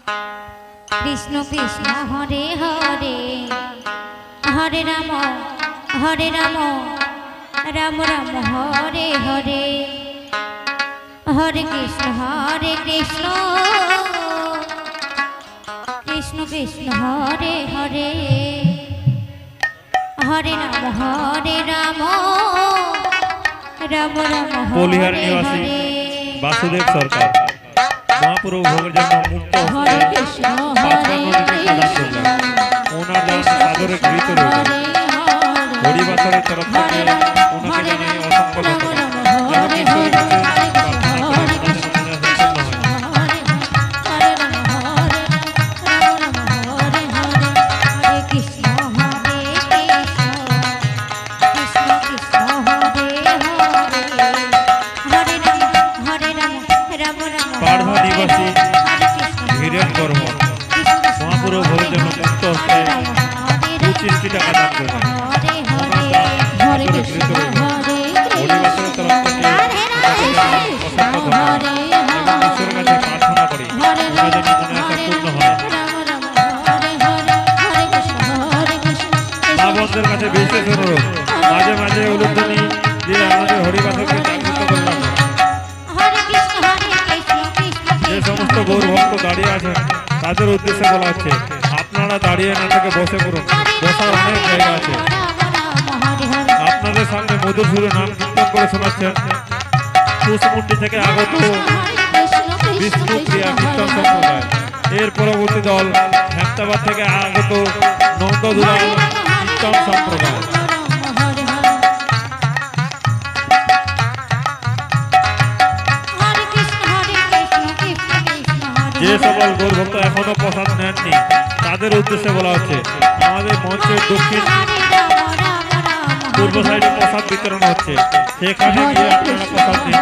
কৃষ্ণ কৃষ্ণ হরে হরে হরে রাম রাম রাম হরে হরে হরে কৃষ্ণ কৃষ্ণ কৃষ্ণ হরে হরে হরে রাম রাম রাম বলিহার নিবাসী বাসুদেব সরকার মহাপ্রভু ভোগের জন্য মুক্ত ওনার দান সাদরে গৃহীত রয়েছে। হরিবাসরের তরফ থেকে ওনাকে জানাই অসংখ্য পাড়া নিবাসী ধীরেন বর্মন মহাপ্রভু ভোগের জন্য মুক্ত হস্তে 25 টাকা দান করেছেন। হরিবাসরের তরফ থেকে অসংখ্য ধন্যবাদ এবং ঈশ্বরের কাছে প্রার্থনা করি ওনার জন্য মনে আশা পূর্ণ হয়। মা বন্ধুদের কাছে বিশেষ অনুরোধ, মাঝে মাঝে উলুধ্বনি দিয়ে আমাদের হরিবাসরকে জাগৃত করলাম। যে সমস্ত গৌর ভক্ত দাঁড়িয়ে আছেন তাদের উদ্দেশ্যে বলা হচ্ছে, আপনারা দাঁড়িয়ে না থেকে বসে পড়ুন, বসার অনেক জায়গা আছে। আপনাদের সামনে মধুর সুরে নাম কীর্তন করে শোনাচ্ছেন কুশমুন্ডি থেকে আগত বিষ্ণু ক্রিয়া কীর্তন সম্প্রদায়। এর পরবর্তী দল হেমতাবাদ থেকে আগত নন্দদুলাল কীর্তন সম্প্রদায়। যে সকল গৌর ভক্ত এখনো প্রসাদ নেননি তাদের উদ্দেশ্যে বলা হচ্ছে, আমাদের মঞ্চের দক্ষিণ পূর্ব সাইডে প্রসাদ বিতরণ হচ্ছে, সেখানে গিয়ে আপনারা প্রসাদ নিন।